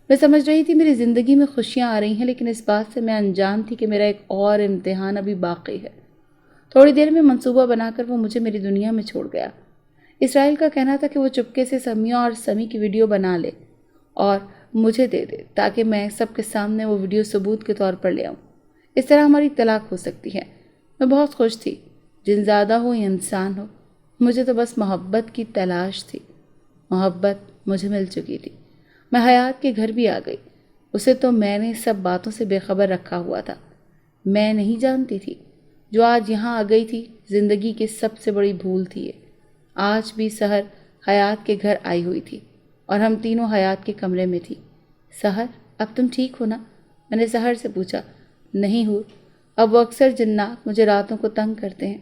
میں سمجھ رہی تھی میری زندگی میں خوشیاں آ رہی ہیں، لیکن اس بات سے میں انجان تھی کہ میرا ایک اور امتحان ابھی باقی ہے۔ تھوڑی دیر میں منصوبہ بنا کر وہ مجھے میری دنیا میں چھوڑ گیا۔ اسرائیل کا کہنا تھا کہ وہ چپکے سے سمیہ اور سمی کی ویڈیو بنا لے اور مجھے دے دے تاکہ میں سب کے سامنے وہ ویڈیو ثبوت کے طور پر لے آؤں۔ اس طرح ہماری طلاق ہو سکتی ہے۔ میں بہت خوش تھی، جنزادہ ہو یا انسان ہو، مجھے تو بس محبت کی تلاش تھی۔ محبت مجھے مل چکی تھی۔ میں حیات کے گھر بھی آ گئی۔ اسے تو میں نے سب باتوں سے بے خبر رکھا ہوا تھا۔ میں نہیں جانتی تھی جو آج یہاں آ گئی تھی زندگی کی سب سے بڑی بھول تھی یہ۔ آج بھی سحر حیات کے گھر آئی ہوئی تھی اور ہم تینوں حیات کے کمرے میں تھی۔ سحر، اب تم ٹھیک ہو نا؟ میں نے سحر سے پوچھا۔ نہیں حور، اب وہ اکثر جنات مجھے راتوں کو تنگ کرتے ہیں۔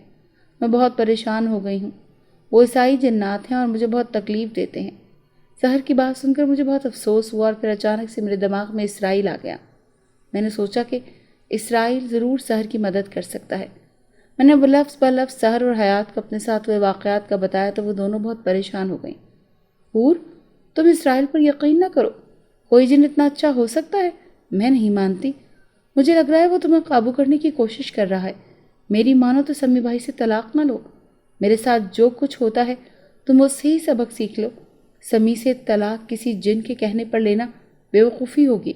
میں بہت پریشان ہو گئی ہوں۔ وہ عیسائی جنات ہیں اور مجھے بہت تکلیف دیتے ہیں۔ سحر کی بات سن کر مجھے بہت افسوس ہوا اور پھر اچانک سے میرے دماغ میں اسرائیل آ گیا۔ میں نے سوچا کہ اسرائیل ضرور سحر کی مدد کر سکتا ہے۔ میں نے لفظ بہ لفظ سحر اور حیات کو اپنے ساتھ ہوئے واقعات کا بتایا تو وہ دونوں بہت پریشان ہو گئیں۔ حور، تم اسرائیل پر یقین نہ کرو، کوئی جن اتنا اچھا ہو سکتا ہے؟ میں نہیں مانتی۔ مجھے لگ رہا ہے وہ تمہیں قابو کرنے کی کوشش کر رہا ہے۔ میری مانو تو سمی بھائی سے طلاق نہ لو۔ میرے ساتھ جو کچھ ہوتا ہے تم اس سے ہی سبق سیکھ لو۔ سمی سے طلاق کسی جن کے کہنے پر لینا بیوقوفی ہوگی۔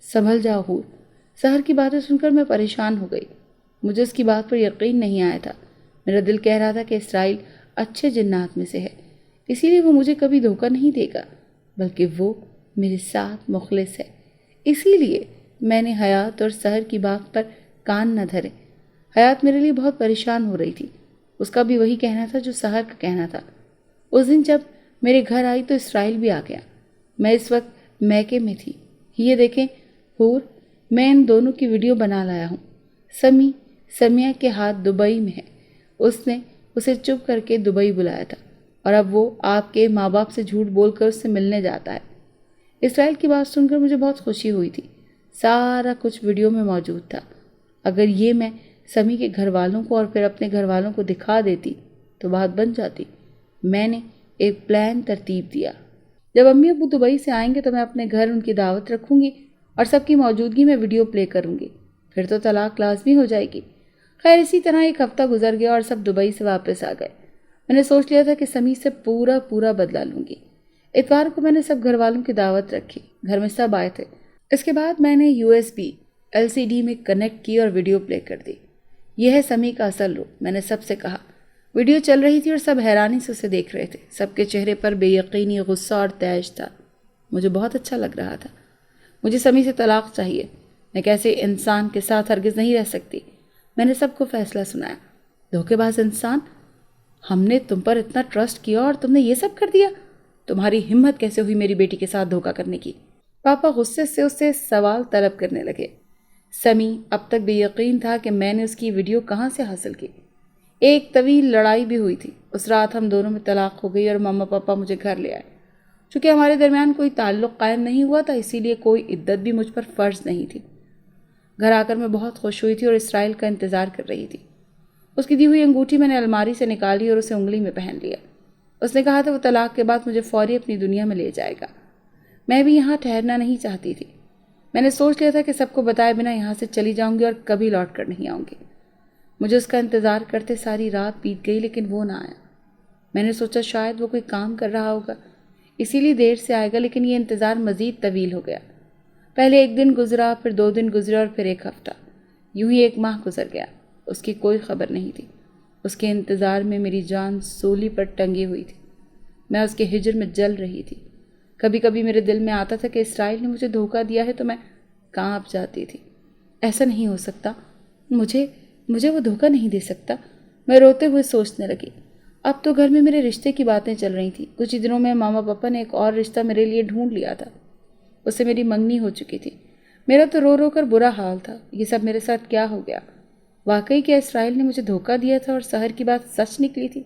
سنبھل جاؤ حور۔ سحر کی باتیں سن کر میں پریشان ہو گئی۔ مجھے اس کی بات پر یقین نہیں آیا تھا۔ میرا دل کہہ رہا تھا کہ اسرائیل اچھے جنات میں سے ہے، اسی لیے وہ مجھے کبھی دھوکہ نہیں دے گا، بلکہ وہ میرے ساتھ مخلص ہے۔ اسی لیے میں نے حیات اور سحر کی بات پر کان نہ دھرے۔ حیات میرے لیے بہت پریشان ہو رہی تھی۔ اس کا بھی وہی کہنا تھا جو سحر کا کہنا تھا۔ اس دن جب میرے گھر آئی تو اسرائیل بھی آ گیا۔ میں اس وقت میکے میں تھی۔ یہ دیکھیں حور، میں ان دونوں کی ویڈیو بنا لایا ہوں۔ سمیہ کے ہاتھ دبئی میں ہے۔ اس نے اسے چپ کر کے دبئی بلایا تھا اور اب وہ آپ کے ماں باپ سے جھوٹ بول کر اس سے ملنے جاتا ہے۔ اسرائیل کی بات سن کر مجھے بہت خوشی ہوئی تھی۔ سارا کچھ ویڈیو میں موجود تھا۔ اگر یہ میں سمی کے گھر والوں کو اور پھر اپنے گھر والوں کو دکھا دیتی تو بات بن جاتی۔ میں نے ایک پلان ترتیب دیا۔ جب امی ابو دبئی سے آئیں گے تو میں اپنے گھر ان کی دعوت رکھوں گی اور سب کی موجودگی میں ویڈیو پلے کروں گی، پھر تو طلاق لازمی ہو جائے گی۔ خیر اسی طرح ایک ہفتہ گزر گیا اور سب دبئی سے واپس آ گئے۔ میں نے سوچ لیا تھا کہ سمی سے پورا بدلہ لوں گی۔ اتوار کو میں نے سب گھر والوں کی دعوت رکھی۔ گھر میں سب آئے تھے۔ اس کے بعد میں نے USB LCD میں کنیکٹ کی اور ویڈیو پلے کر دی۔ یہ ہے سمی کا اصل روپ، میں نے سب سے کہا۔ ویڈیو چل رہی تھی اور سب حیرانی سے اسے دیکھ رہے تھے۔ سب کے چہرے پر بے یقینی، غصہ اور تیش تھا۔ مجھے بہت اچھا لگ رہا تھا۔ مجھے سمی سے طلاق چاہیے۔ میں کیسے انسان کے ساتھ ہرگز نہیں رہ سکتی۔ میں نے سب کو فیصلہ سنایا۔ دھوکے باز انسان، ہم نے تم پر اتنا ٹرسٹ کیا اور تم نے یہ سب کر دیا؟ تمہاری ہمت کیسے ہوئی میری بیٹی کے ساتھ دھوکہ کرنے کی؟ پاپا غصے سے اس سے سوال طلب کرنے لگے۔ سمی اب تک بے یقین تھا کہ میں نے اس کی ویڈیو کہاں سے حاصل کی۔ ایک طویل لڑائی بھی ہوئی تھی۔ اس رات ہم دونوں میں طلاق ہو گئی اور ماما پاپا مجھے گھر لے آئے۔ چونکہ ہمارے درمیان کوئی تعلق قائم نہیں ہوا تھا، اسی لیے کوئی عدت بھی مجھ پر فرض نہیں تھی۔ گھر آ کر میں بہت خوش ہوئی تھی اور اسرائیل کا انتظار کر رہی تھی۔ اس کی دی ہوئی انگوٹھی میں نے الماری سے نکالی اور اسے انگلی میں پہن لیا۔ اس نے کہا تھا وہ طلاق کے بعد مجھے فوری اپنی دنیا میں لے جائے گا۔ میں بھی یہاں ٹھہرنا نہیں چاہتی تھی۔ میں نے سوچ لیا تھا کہ سب کو بتائے بنا یہاں سے چلی جاؤں گی اور کبھی لوٹ کر نہیں آؤں گی۔ مجھے اس کا انتظار کرتے ساری رات بیت گئی لیکن وہ نہ آیا۔ میں نے سوچا شاید وہ کوئی کام کر رہا ہوگا، اسی لیے دیر سے آئے گا، لیکن یہ انتظار مزید طویل ہو گیا۔ پہلے ایک دن گزرا، پھر 2 دن گزرے اور پھر ایک ہفتہ، یوں ہی 1 ماہ گزر گیا۔ اس کی کوئی خبر نہیں تھی۔ اس کے انتظار میں میری جان سولی پر ٹنگی ہوئی تھی۔ میں اس کے ہجر میں جل رہی تھی۔ کبھی کبھی میرے دل میں آتا تھا کہ اسرائیل نے مجھے دھوکہ دیا ہے تو میں کانپ جاتی تھی۔ ایسا نہیں ہو سکتا، مجھے وہ دھوکہ نہیں دے سکتا۔ میں روتے ہوئے سوچنے لگی۔ اب تو گھر میں میرے رشتے کی باتیں چل رہی تھیں۔ کچھ ہی دنوں میں ماما پاپا نے ایک اور رشتہ میرے لیے ڈھونڈ لیا تھا۔ اس سے میری منگنی ہو چکی تھی۔ میرا تو رو رو کر برا حال تھا۔ یہ سب میرے ساتھ کیا ہو گیا؟ واقعی کیا اسرائیل نے مجھے دھوکہ دیا تھا اور سحر کی بات سچ نکلی تھی؟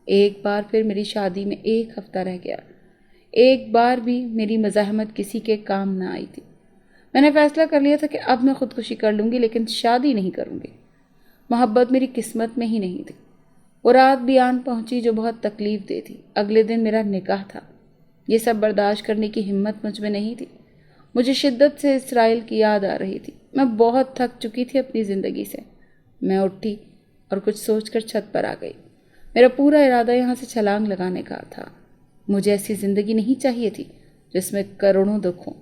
ایک بار پھر میری شادی میں 1 ہفتہ رہ گیا۔ ایک بار بھی میری مزاحمت کسی کے کام نہ آئی تھی۔ میں نے فیصلہ کر لیا تھا کہ اب میں خودکشی کر لوں گی، لیکن شادی نہیں کروں گی۔ محبت میری قسمت میں ہی نہیں تھی۔ وہ رات بھی آن پہنچی جو بہت تکلیف دہ تھی۔ اگلے دن میرا نکاح تھا۔ یہ سب برداشت کرنے کی ہمت مجھ میں نہیں تھی۔ مجھے شدت سے اسرائیل کی یاد آ رہی تھی۔ میں بہت تھک چکی تھی اپنی زندگی سے۔ میں اٹھی اور کچھ سوچ کر چھت پر آ گئی۔ میرا پورا ارادہ یہاں سے چھلانگ لگانے کا تھا۔ مجھے ایسی زندگی نہیں چاہیے تھی جس میں کروڑوں دکھ ہوں۔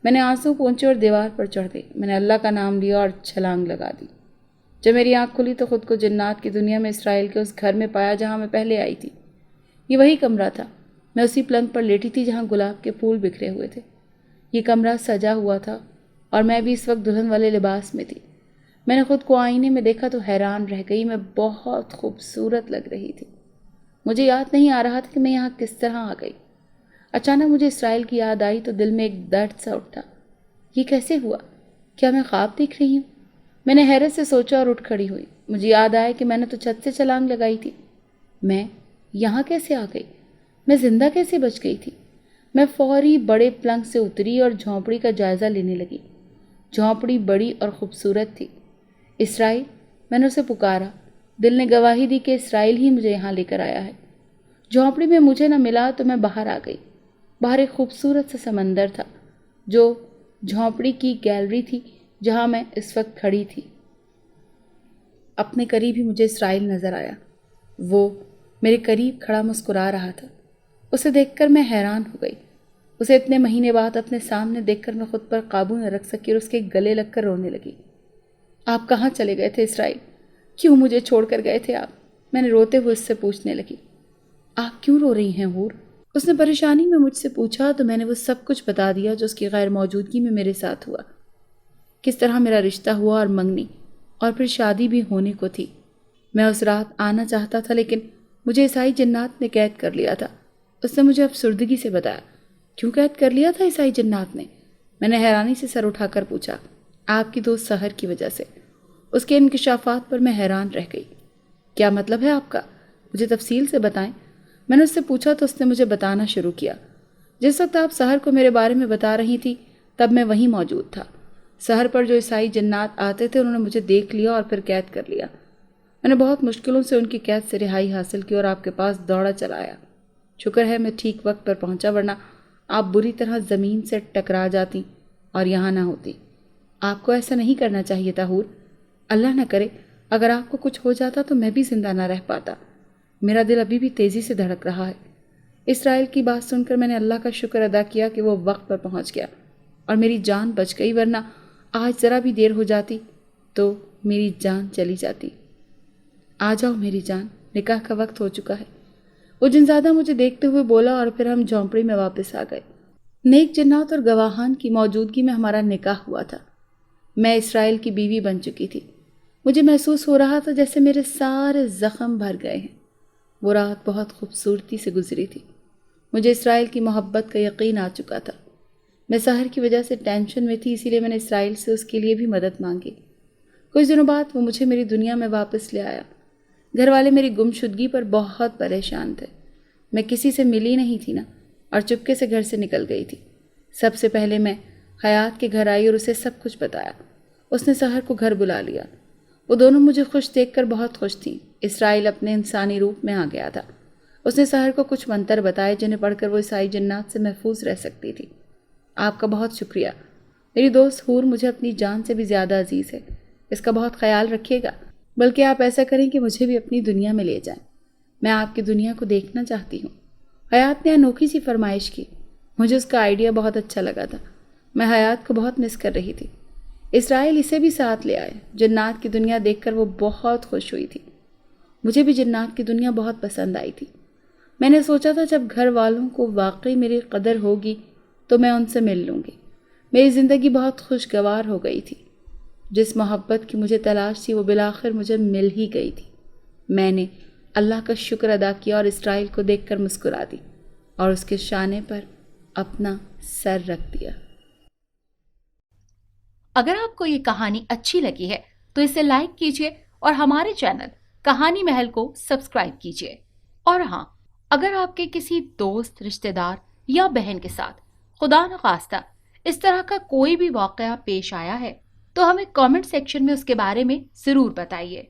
میں نے آنسو پونچھے اور دیوار پر چڑھ گئی۔ میں نے اللہ کا نام لیا اور چھلانگ لگا دی۔ جب میری آنکھ کھلی تو خود کو جنات کی دنیا میں اسرائیل کے اس گھر میں پایا جہاں میں پہلے آئی تھی۔ یہ وہی کمرہ تھا۔ میں اسی پلنگ پر لیٹی تھی جہاں گلاب کے پھول بکھرے ہوئے تھے۔ یہ کمرہ سجا ہوا تھا اور میں بھی اس وقت دلہن والے لباس میں تھی۔ میں نے خود کو آئینے میں دیکھا تو حیران رہ گئی۔ میں بہت خوبصورت لگ رہی تھی۔ مجھے یاد نہیں آ رہا تھا کہ میں یہاں کس طرح آ گئی۔ اچانک مجھے اسرائیل کی یاد آئی تو دل میں ایک درد سا اٹھا۔ یہ کیسے ہوا؟ کیا میں خواب دیکھ رہی ہوں؟ میں نے حیرت سے سوچا اور اٹھ کھڑی ہوئی۔ مجھے یاد آیا کہ میں نے تو چھت سے چھلانگ لگائی تھی۔ میں یہاں کیسے آ گئی؟ میں زندہ کیسے بچ گئی تھی؟ میں فوری بڑے پلنگ سے اتری اور جھونپڑی کا جائزہ لینے لگی۔ جھونپڑی بڑی اور خوبصورت تھی۔ اسرائیل، میں نے اسے پکارا۔ دل نے گواہی دی کہ اسرائیل ہی مجھے یہاں لے کر آیا ہے۔ جھونپڑی میں مجھے نہ ملا تو میں باہر آ گئی۔ باہر ایک خوبصورت سا سمندر تھا جو جھونپڑی کی گیلری تھی جہاں میں اس وقت کھڑی تھی۔ اپنے قریب ہی مجھے اسرائیل نظر آیا۔ وہ میرے قریب کھڑا مسکرا رہا تھا۔ اسے دیکھ کر میں حیران ہو گئی۔ اسے اتنے مہینے بعد اپنے سامنے دیکھ کر میں خود پر قابو نہ رکھ سکی اور اس کے گلے لگ کر رونے لگی۔ آپ کہاں چلے گئے تھے اسرائیل؟ کیوں مجھے چھوڑ کر گئے تھے آپ؟ میں نے روتے ہوئے اس سے پوچھنے لگی۔ آپ کیوں رو رہی ہیں حور؟ اس نے پریشانی میں مجھ سے پوچھا تو میں نے وہ سب کچھ بتا دیا جو اس کی غیر موجودگی میں میرے ساتھ ہوا۔ کس طرح میرا رشتہ ہوا اور منگنی اور پھر شادی بھی ہونے کو تھی۔ میں اس رات آنا چاہتا تھا لیکن مجھے عیسائی جنات نے قید کر لیا تھا۔ اس نے مجھے افسردگی سے بتایا۔ کیوں قید کر لیا تھا عیسائی جنات نے؟ میں نے حیرانی سے سر اٹھا کر پوچھا۔ آپ کی دوست سحر کی وجہ سے۔ اس کے انکشافات پر میں حیران رہ گئی۔ کیا مطلب ہے آپ کا؟ مجھے تفصیل سے بتائیں۔ میں نے اس سے پوچھا تو اس نے مجھے بتانا شروع کیا۔ جس وقت آپ سحر کو میرے بارے میں بتا رہی تھی تب میں وہیں موجود تھا۔ سحر پر جو عیسائی جنات آتے تھے انہوں نے مجھے دیکھ لیا اور پھر قید کر لیا۔ میں نے بہت مشکلوں سے ان کی قید سے رہائی حاصل کی اور آپ کے پاس دوڑا چلا آیا۔ شکر ہے میں ٹھیک وقت پر پہنچا ورنہ آپ بری طرح زمین سے ٹکرا جاتی اور یہاں نہ ہوتی۔ آپ کو ایسا نہیں کرنا چاہیے تھا حور۔ اللہ نہ کرے اگر آپ کو کچھ ہو جاتا تو میں بھی زندہ نہ رہ پاتا۔ میرا دل ابھی بھی تیزی سے دھڑک رہا ہے۔ اسرائیل کی بات سن کر میں نے اللہ کا شکر ادا کیا کہ وہ وقت پر پہنچ گیا اور میری جان بچ گئی، ورنہ آج ذرا بھی دیر ہو جاتی تو میری جان چلی جاتی۔ آ جاؤ میری جان، نکاح کا وقت ہو چکا ہے۔ وہ جنزادہ مجھے دیکھتے ہوئے بولا اور پھر ہم جھونپڑی میں واپس آ گئے۔ نیک جنات اور گواہان کی موجودگی میں ہمارا نکاح ہوا تھا۔ میں اسرائیل کی بیوی بن چکی تھی۔ مجھے محسوس ہو رہا تھا جیسے میرے سارے زخم بھر گئے ہیں۔ وہ رات بہت خوبصورتی سے گزری تھی۔ مجھے اسرائیل کی محبت کا یقین آ چکا تھا۔ میں سحر کی وجہ سے ٹینشن میں تھی، اسی لیے میں نے اسرائیل سے اس کے لیے بھی مدد مانگی۔ کچھ دنوں بعد وہ مجھے میری دنیا میں واپس لے آیا۔ گھر والے میری گمشدگی پر بہت پریشان تھے۔ میں کسی سے ملی نہیں تھی نا، اور چپکے سے گھر سے نکل گئی تھی۔ سب سے پہلے میں حیات کے گھر آئی اور اسے سب کچھ بتایا۔ اس نے سحر کو گھر بلا لیا۔ وہ دونوں مجھے خوش دیکھ کر بہت خوش تھیں۔ اسرائیل اپنے انسانی روپ میں آ گیا تھا۔ اس نے سحر کو کچھ منتر بتائے جنہیں پڑھ کر وہ عیسائی جنات سے محفوظ رہ سکتی تھی۔ آپ کا بہت شکریہ۔ میری دوست حور مجھے اپنی جان سے بھی زیادہ عزیز ہے۔ اس کا بہت خیال رکھیے گا، بلکہ آپ ایسا کریں کہ مجھے بھی اپنی دنیا میں لے جائیں۔ میں آپ کی دنیا کو دیکھنا چاہتی ہوں۔ حیات نے انوکھی سی فرمائش کی۔ مجھے اس کا آئیڈیا بہت اچھا لگا تھا۔ میں حیات کو بہت مس کر رہی تھی۔ اسرائیل اسے بھی ساتھ لے آئے۔ جنات کی دنیا دیکھ کر وہ بہت خوش ہوئی تھی۔ مجھے بھی جنات کی دنیا بہت پسند آئی تھی۔ میں نے سوچا تھا جب گھر والوں کو واقعی میری قدر ہوگی تو میں ان سے مل لوں گی۔ میری زندگی بہت خوشگوار ہو گئی تھی. جس محبت کی مجھے تلاش تھی وہ بالآخر مجھے مل ہی گئی تھی. میں نے اللہ کا شکر ادا کیا اور اسرائیل کو دیکھ کر مسکرا دی اور اس کے شانے پر اپنا سر رکھ دیا. اگر آپ کو یہ کہانی اچھی لگی ہے تو اسے لائک کیجیے اور ہمارے چینل کہانی محل کو سبسکرائب کیجیے. اور ہاں، اگر آپ کے کسی دوست، رشتہ دار یا بہن کے ساتھ خدا نخواستہ اس طرح کا کوئی بھی واقعہ پیش آیا ہے تو ہمیں کامنٹ سیکشن میں اس کے بارے میں ضرور بتائیے.